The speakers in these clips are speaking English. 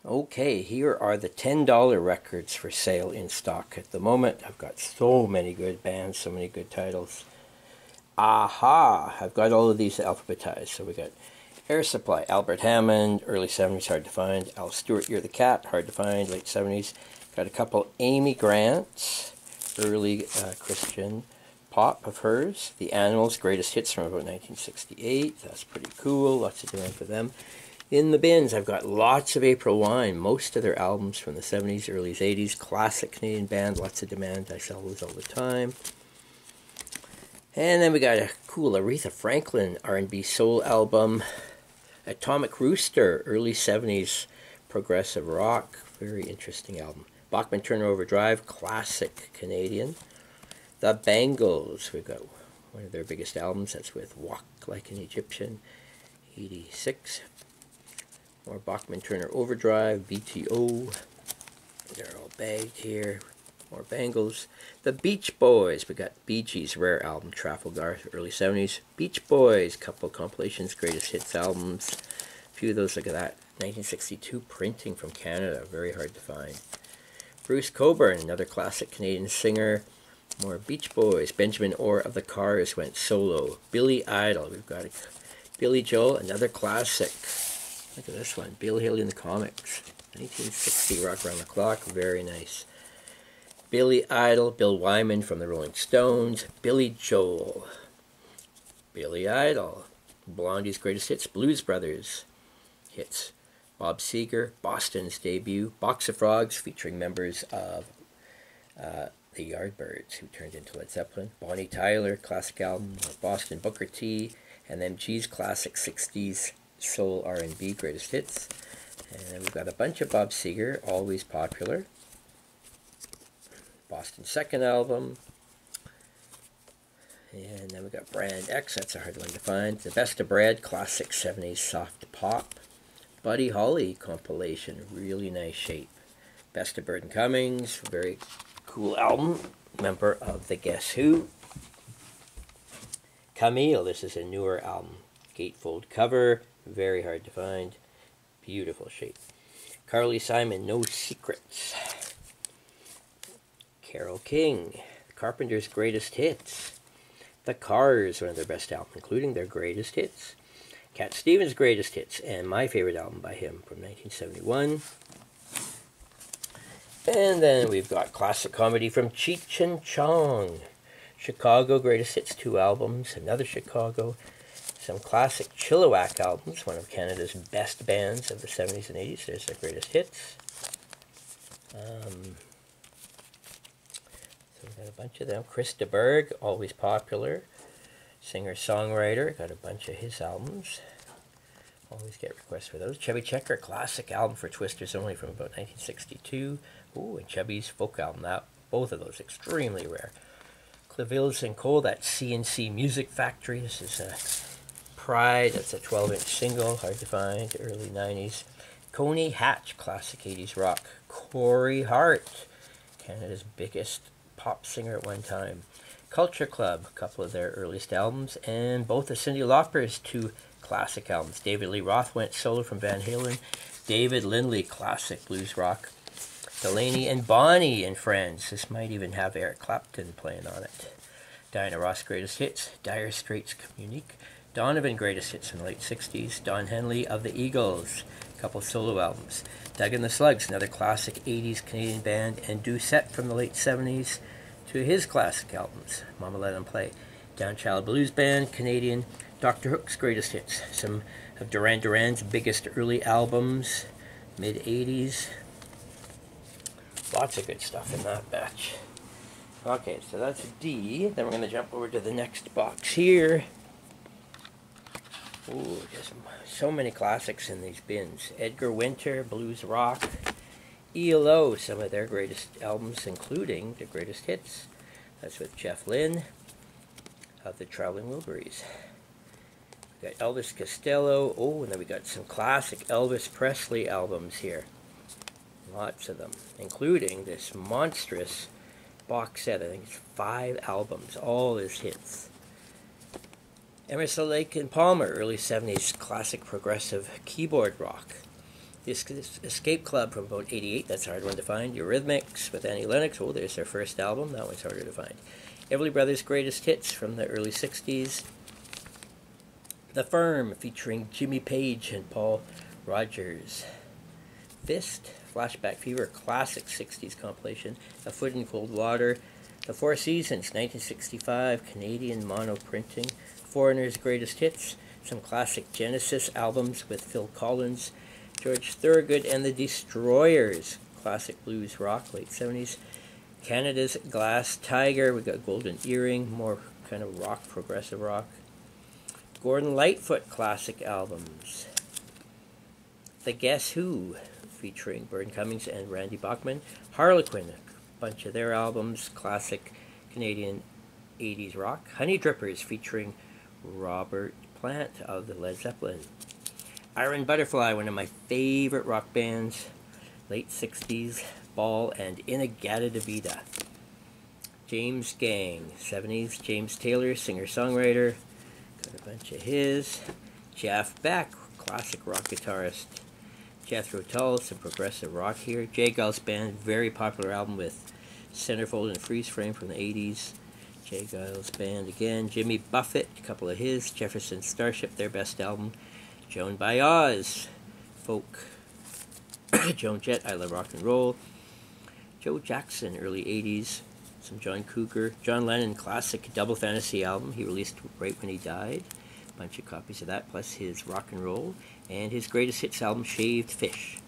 Okay, here are the $10 records for sale in stock at the moment. I've got so many good bands, so many good titles. Aha! I've got all of these alphabetized. So we got Air Supply, Albert Hammond, early 70s, hard to find. Al Stewart, You're the Cat, hard to find, late 70s. Got a couple Amy Grants, early Christian pop of hers. The Animals, greatest hits from about 1968. That's pretty cool, lots of demand for them. In the bins, I've got lots of April Wine, most of their albums from the 70s, early 80s, classic Canadian band, lots of demand. I sell those all the time. And then we got a cool Aretha Franklin R&B soul album, Atomic Rooster, early 70s progressive rock, very interesting album. Bachman Turner Overdrive, classic Canadian. The Bangles, we've got one of their biggest albums, that's with Walk Like an Egyptian, 86. More Bachman Turner Overdrive, BTO. They're all bagged here. More Bangles. The Beach Boys. We got Bee Gees' rare album, Trafalgar, early 70s. Beach Boys, couple compilations, greatest hits albums. A few of those, look at that. 1962 printing from Canada, very hard to find. Bruce Cockburn, another classic Canadian singer. More Beach Boys. Benjamin Orr of the Cars went solo. Billy Idol. We've got Billy Joel, another classic. Look at this one, Bill Haley in the Comics, 1960, Rock Around the Clock, very nice. Billy Idol, Bill Wyman from the Rolling Stones, Billy Joel, Billy Idol, Blondie's Greatest Hits, Blues Brothers hits, Bob Seger, Boston's debut, Box of Frogs featuring members of the Yardbirds who turned into Led Zeppelin, Bonnie Tyler, classic album, Boston, Booker T, and MG's classic 60s soul R&B greatest hits. And we've got a bunch of Bob Seger, always popular. Boston's second album. And then we got Brand X, that's a hard one to find. The Best of Brad, classic 70s soft pop. Buddy Holly compilation, really nice shape. Best of Burton Cummings, very cool album. Member of the Guess Who. Camille, this is a newer album. Gatefold cover. Very hard to find. Beautiful shape. Carly Simon, No Secrets. Carole King, Carpenter's Greatest Hits. The Cars, one of their best albums, including their greatest hits. Cat Stevens' Greatest Hits, and my favorite album by him from 1971. And then we've got classic comedy from Cheech and Chong. Chicago Greatest Hits, 2 albums. Another Chicago. Some classic Chilliwack albums, one of Canada's best bands of the 70s and 80s. There's their greatest hits. So we've got a bunch of them. Chris de Burgh, always popular. Singer-songwriter, got a bunch of his albums. Always get requests for those. Chubby Checker, classic album for Twisters only from about 1962. Ooh, and Chubby's folk album, both of those extremely rare. Claville and Cole, that CNC Music Factory. This is a Pride, that's a 12-inch single, hard to find, early 90s. Coney Hatch, classic 80s rock. Corey Hart, Canada's biggest pop singer at one time. Culture Club, a couple of their earliest albums, and both of Cyndi Lauper's 2 classic albums. David Lee Roth went solo from Van Halen. David Lindley, classic blues rock. Delaney and Bonnie and Friends. This might even have Eric Clapton playing on it. Diana Ross, Greatest Hits. Dire Straits, Communique. Donovan, Greatest Hits in the late 60s. Don Henley of the Eagles, a couple solo albums. Doug and the Slugs, another classic 80s Canadian band, and Doucette from the late 70s to his classic albums. Mama Let 'Em Play. Downchild Blues Band, Canadian. Dr. Hook's Greatest Hits, some of Duran Duran's biggest early albums, mid-80s. Lots of good stuff in that batch. Okay, so that's D. Then we're going to jump over to the next box here. Ooh, just so many classics in these bins. Edgar Winter, blues rock. ELO, some of their greatest albums, including the greatest hits. That's with Jeff Lynne of the Traveling Wilburys. We got Elvis Costello. Oh, and then we got some classic Elvis Presley albums here. Lots of them, including this monstrous box set. I think it's 5 albums, all his hits. Emerson, Lake and Palmer, early 70s classic progressive keyboard rock. The Escape Club from about 88, that's a hard one to find. Eurythmics with Annie Lennox, oh, there's their first album, that one's harder to find. Everly Brothers' Greatest Hits from the early 60s. The Firm featuring Jimmy Page and Paul Rogers. Fist, Flashback Fever, classic 60s compilation. A Foot in Cold Water. The Four Seasons, 1965, Canadian mono printing. Foreigner's Greatest Hits, some classic Genesis albums with Phil Collins, George Thorogood and the Destroyers, classic blues rock, late 70s. Canada's Glass Tiger, we got Golden Earring, more kind of rock, progressive rock. Gordon Lightfoot classic albums. The Guess Who, featuring Vern Cummings and Randy Bachman. Harlequin, a bunch of their albums, classic Canadian 80s rock. Honey Drippers, featuring Robert Plant of the Led Zeppelin. Iron Butterfly, one of my favorite rock bands, late 60s, Ball and In-A-Gadda-Da-Vida. James Gang, 70s, James Taylor, singer-songwriter, got a bunch of his. Jeff Beck, classic rock guitarist. Jethro Tull, some progressive rock here. Jay Gall's Band, very popular album with Centerfold and Freeze Frame from the 80s. Jay Giles Band again. Jimmy Buffett, a couple of his. Jefferson Starship, their best album. Joan Baez, folk. Joan Jett, I Love Rock and Roll. Joe Jackson, early 80s. Some John Cougar. John Lennon, classic Double Fantasy album he released right when he died. A bunch of copies of that, plus his rock and roll. And his greatest hits album, Shaved Fish.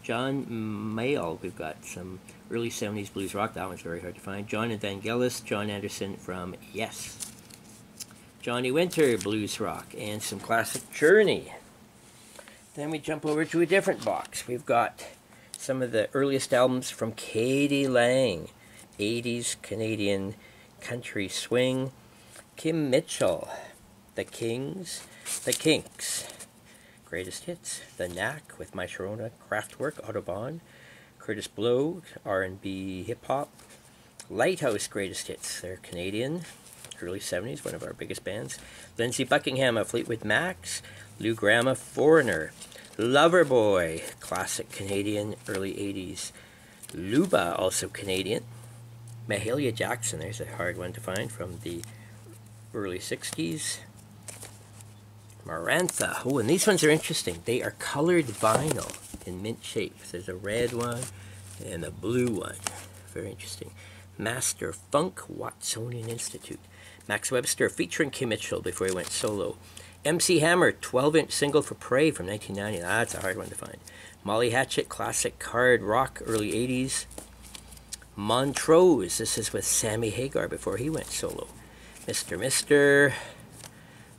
John Mayall, we've got some early 70s blues rock. That one's very hard to find. John and Vangelis, John Anderson from Yes. Johnny Winter, blues rock, and some classic Journey. Then we jump over to a different box. We've got some of the earliest albums from Katie Lang, 80s Canadian country swing. Kim Mitchell, The Kings, The Kinks. Greatest hits, The Knack with My Sharona, Kraftwerk, Autobahn, Curtis Blow, R&B hip-hop, Lighthouse greatest hits, they're Canadian, early 70s, one of our biggest bands, Lindsey Buckingham of Fleetwood Macs, Lou Gramm of Foreigner, Loverboy, classic Canadian, early 80s, Luba, also Canadian, Mahalia Jackson, there's a hard one to find, from the early 60s, Marantha. Oh, and these ones are interesting. They are colored vinyl in mint shapes. There's a red one and a blue one. Very interesting. Master Funk, Watsonian Institute. Max Webster featuring Kim Mitchell before he went solo. MC Hammer, 12-inch single for Prey from 1990. That's a hard one to find. Molly Hatchet, classic hard rock, early 80s. Montrose, this is with Sammy Hagar before he went solo. Mr.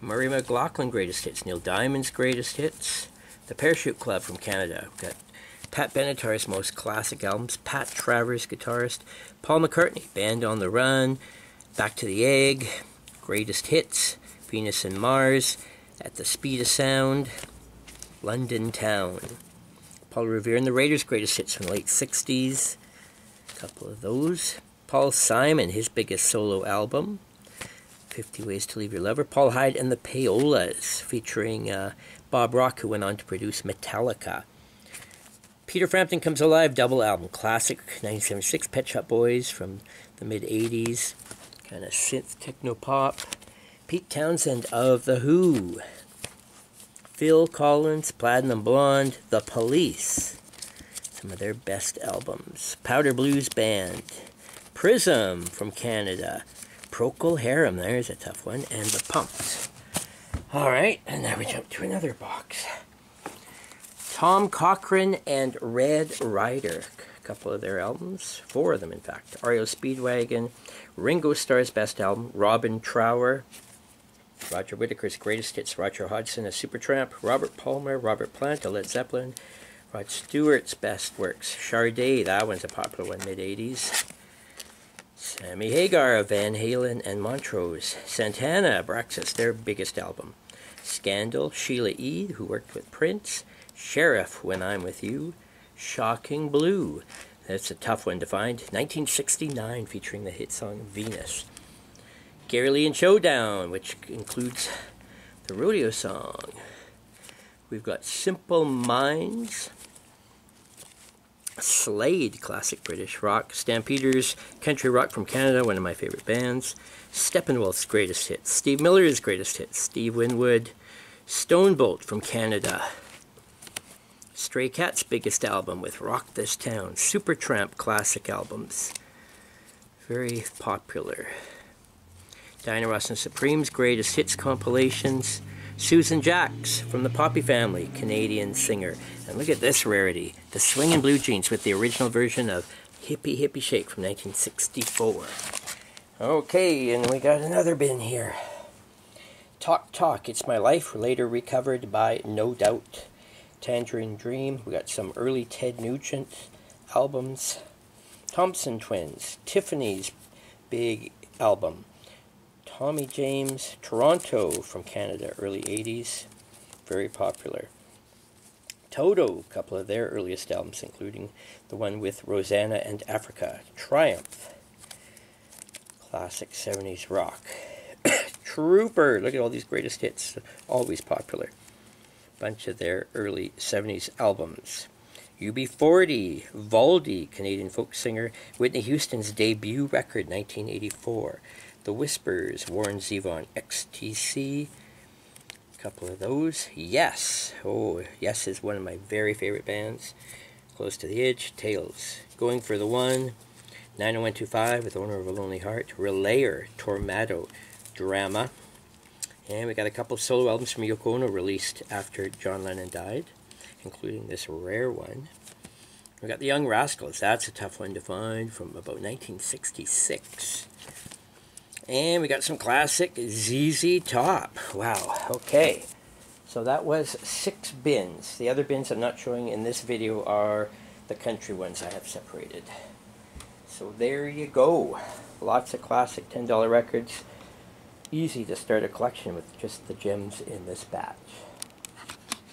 Murray McLaughlin greatest hits, Neil Diamond's greatest hits, The Parachute Club from Canada. We've got Pat Benatar's most classic albums, Pat Travers guitarist, Paul McCartney, Band on the Run, Back to the Egg, greatest hits, Venus and Mars, At the Speed of Sound, London Town. Paul Revere and the Raiders greatest hits from the late 60s, a couple of those. Paul Simon, his biggest solo album, 50 Ways to Leave Your Lover. Paul Hyde and the Payolas, featuring Bob Rock, who went on to produce Metallica. Peter Frampton Comes Alive, double album, classic 1976. Pet Shop Boys from the mid-80s, kind of synth techno-pop. Pete Townsend of The Who. Phil Collins, Platinum Blonde, The Police, some of their best albums. Powder Blues Band. Prism from Canada. Procol Harum, there's a tough one, and The Pumps. Alright, and now we jump to another box. Tom Cochrane and Red Rider, a couple of their albums, 4 of them in fact. REO Speedwagon, Ringo Starr's best album, Robin Trower, Roger Whittaker's greatest hits, Roger Hodgson, A Supertramp, Robert Palmer, Robert Plant, A Led Zeppelin, Rod Stewart's best works, Sade, that one's a popular one, mid-80s. Sammy Hagar of Van Halen and Montrose. Santana, Abraxas, their biggest album. Scandal, Sheila E., who worked with Prince. Sheriff, When I'm With You. Shocking Blue, that's a tough one to find. 1969, featuring the hit song Venus. Gary Lee and Showdown, which includes the rodeo song. We've got Simple Minds, Slade, classic British rock. Stampeders, country rock from Canada, one of my favorite bands. Steppenwolf's greatest hits. Steve Miller's greatest hits. Steve Winwood. Stonebolt from Canada. Stray Cats' biggest album with Rock This Town. Supertramp classic albums. Very popular. Diana Ross and Supreme's greatest hits compilations. Susan Jacks from the Poppy Family, Canadian singer. And look at this rarity, the Swingin' Blue Jeans with the original version of Hippie Hippie Shake from 1964. Okay, and we got another bin here. Talk Talk, It's My Life, later recovered by No Doubt. Tangerine Dream, we got some early Ted Nugent albums. Thompson Twins, Tiffany's big album. Tommy James, Toronto from Canada, early 80s, very popular. Toto, a couple of their earliest albums, including the one with Rosanna and Africa. Triumph, classic 70s rock. Trooper, look at all these greatest hits, always popular. Bunch of their early 70s albums. UB40, Valdy, Canadian folk singer, Whitney Houston's debut record, 1984. The Whispers, Warren Zevon, XTC, a couple of those. Yes, oh, Yes is one of my very favorite bands. Close to the Edge, Tales, Going for the One, 90125 with Owner of a Lonely Heart, Relayer, Tornado, Drama, and we got a couple of solo albums from Yoko Ono released after John Lennon died, including this rare one. We got the Young Rascals, that's a tough one to find, from about 1966. And we got some classic ZZ Top. Wow, okay. So that was 6 bins. The other bins I'm not showing in this video are the country ones I have separated. So there you go. Lots of classic $10 records. Easy to start a collection with just the gems in this batch.